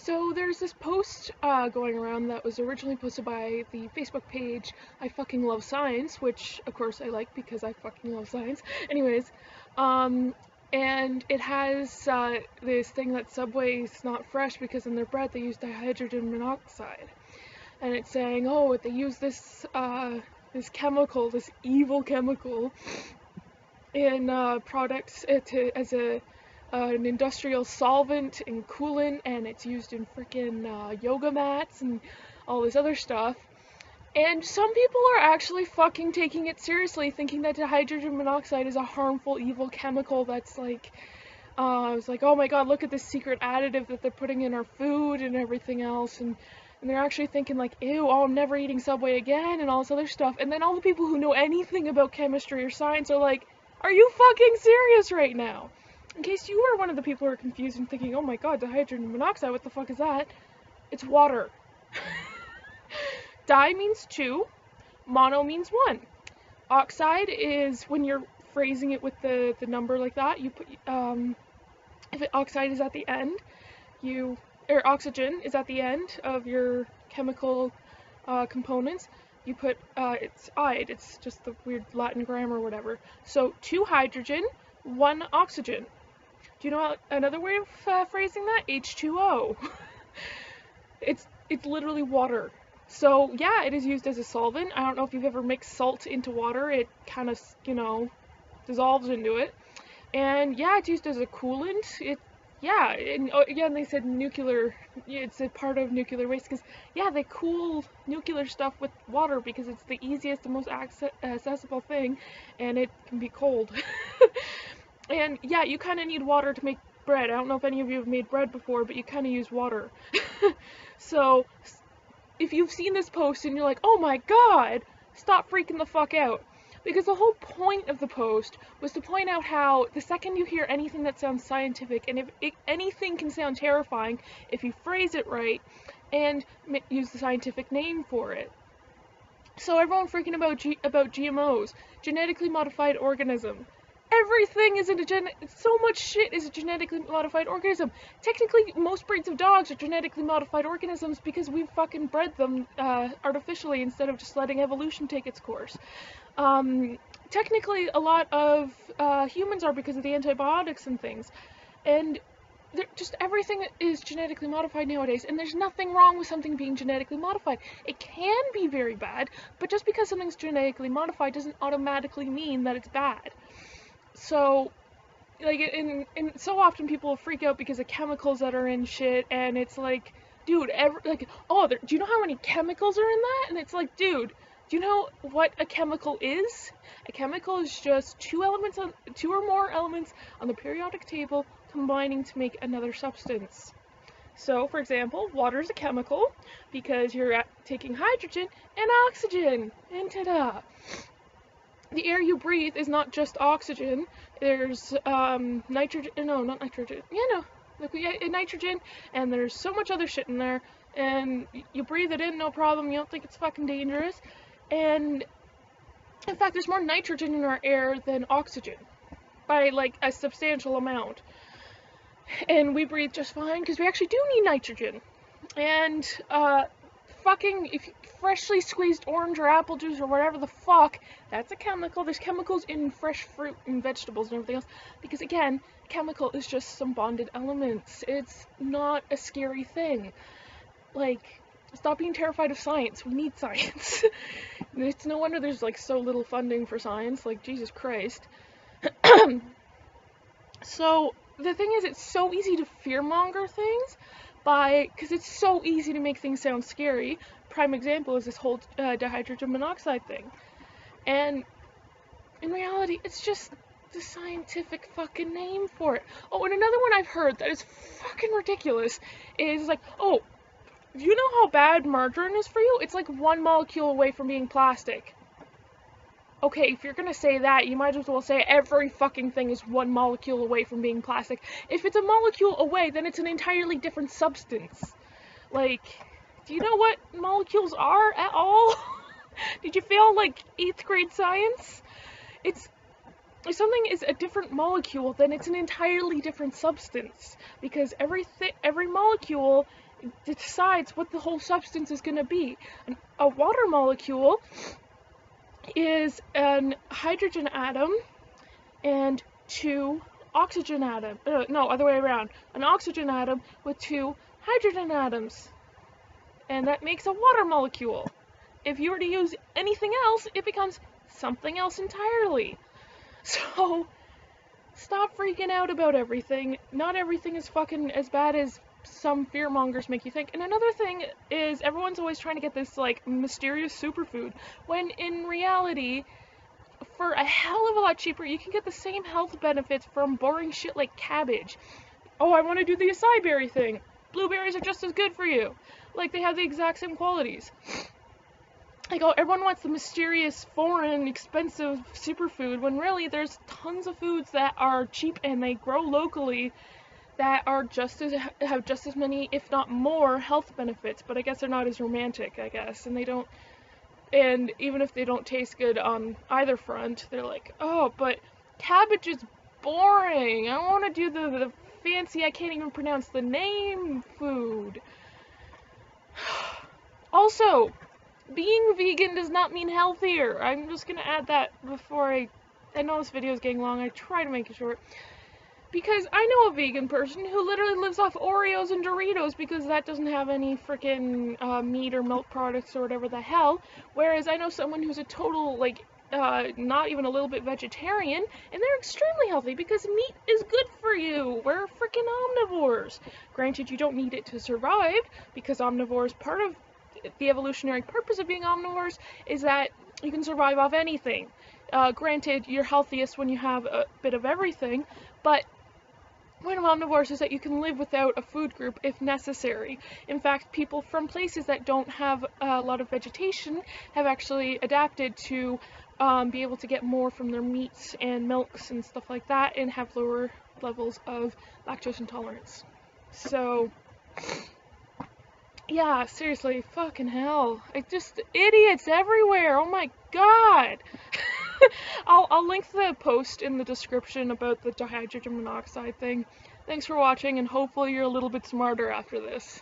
So there's this post going around that was originally posted by the Facebook page I Fucking Love Science, which of course I like because I fucking love science. Anyways, and it has this thing that Subway's not fresh because in their bread they use dihydrogen monoxide, and it's saying, oh, they use this this chemical, this evil chemical, in products as an industrial solvent and coolant, and it's used in freaking yoga mats and all this other stuff. And some people are actually fucking taking it seriously, thinking that hydrogen monoxide is a harmful, evil chemical that's like, it's like, oh my god, look at this secret additive that they're putting in our food and everything else, and they're actually thinking like, ew, oh, I'm never eating Subway again, and all this other stuff. And then all the people who know anything about chemistry or science are like, are you fucking serious right now? In case you were one of the people who are confused and thinking, oh my god, dihydrogen monoxide, what the fuck is that? It's water. Di means two, mono means one. Oxide is when you're phrasing it with the number like that, you put, if oxide is at the end, or oxygen is at the end of your chemical components, you put, it's ide, it's just the weird Latin grammar or whatever. So 2 hydrogen, 1 oxygen. Do you know another way of phrasing that? H2O. It's literally water. So yeah, it is used as a solvent. I don't know if you've ever mixed salt into water. It kind of, dissolves into it. And yeah, it's used as a coolant. Yeah, and again, they said nuclear, it's a part of nuclear waste, because yeah, they cool nuclear stuff with water because it's the easiest and most accessible thing, and it can be cold. And yeah, you kind of need water to make bread. I don't know if any of you have made bread before, but you kind of use water. So if you've seen this post and you're like, oh my god, stop freaking the fuck out. Because the whole point of the post was to point out how the second you hear anything that sounds scientific, and if anything can sound terrifying if you phrase it right and use the scientific name for it. So everyone freaking about GMOs, genetically modified organism. Everything is so much shit is a genetically modified organism. Technically, most breeds of dogs are genetically modified organisms because we've fucking bred them artificially instead of just letting evolution take its course. Technically, a lot of humans are because of the antibiotics and things. And just everything is genetically modified nowadays, and there's nothing wrong with something being genetically modified. It can be very bad, but just because something's genetically modified doesn't automatically mean that it's bad. So, like, and so often people freak out because of chemicals that are in shit, and it's like, dude, do you know how many chemicals are in that? And it's like, dude, do you know what a chemical is? A chemical is just two or more elements on the periodic table combining to make another substance. So, for example, water is a chemical because you're taking hydrogen and oxygen, and ta-da! The air you breathe is not just oxygen. There's nitrogen. No, not nitrogen. Nitrogen, and there's so much other shit in there. And you breathe it in, no problem. You don't think it's fucking dangerous. And in fact, there's more nitrogen in our air than oxygen by like a substantial amount. And we breathe just fine because we actually do need nitrogen. And if freshly squeezed orange or apple juice or whatever the fuck, that's a chemical. There's chemicals in fresh fruit and vegetables and everything else, because again, chemical is just some bonded elements. It's not a scary thing. Like, stop being terrified of science. We need science. It's no wonder there's like so little funding for science, like Jesus Christ. So the thing is, it's so easy to fearmonger things because it's so easy to make things sound scary. Prime example is this whole dihydrogen monoxide thing. And in reality, it's just the scientific fucking name for it. Oh, and another one I've heard that is fucking ridiculous is like, oh, do you know how bad margarine is for you? It's like 1 molecule away from being plastic. Okay, if you're gonna say that, you might as well say every fucking thing is 1 molecule away from being plastic. If it's a molecule away, then it's an entirely different substance. Like, do you know what molecules are at all? Did you fail, like, 8th grade science? If something is a different molecule, then it's an entirely different substance. Because every molecule It decides what the whole substance is going to be. A water molecule is an hydrogen atom and 2 oxygen atoms. No, other way around. An oxygen atom with 2 hydrogen atoms. And that makes a water molecule. If you were to use anything else, it becomes something else entirely. So, stop freaking out about everything. Not everything is fucking as bad as some fearmongers make you think. And another thing is, everyone's always trying to get this, like, mysterious superfood, when in reality, for a hell of a lot cheaper, you can get the same health benefits from boring shit like cabbage. Oh, I want to do the acai berry thing. Blueberries are just as good for you. Like, they have the exact same qualities. Like, oh, everyone wants the mysterious, foreign, expensive superfood, when really there's tons of foods that are cheap and they grow locally that are have just as many, if not more, health benefits. But I guess they're not as romantic, I guess, and they don't. And even if they don't taste good on either front, they're like, oh, but cabbage is boring. I want to do the fancy, I can't even pronounce the name food. Also, being vegan does not mean healthier. I'm just going to add that before I know this video is getting long. I try to make it short. Because I know a vegan person who literally lives off Oreos and Doritos because that doesn't have any freaking meat or milk products or whatever the hell. Whereas I know someone who's a total, like, not even a little bit vegetarian, and they're extremely healthy because meat is good for you. We're freaking omnivores. Granted, you don't need it to survive, because omnivores, part of the evolutionary purpose of being omnivores is that you can survive off anything. Granted, you're healthiest when you have a bit of everything, but the point of omnivores is that you can live without a food group if necessary. In fact, people from places that don't have a lot of vegetation have actually adapted to be able to get more from their meats and milks and stuff like that and have lower levels of lactose intolerance. So, yeah, seriously, fucking hell. Just idiots everywhere. Oh my god. I'll link the post in the description about the dihydrogen monoxide thing. Thanks for watching, and hopefully you're a little bit smarter after this.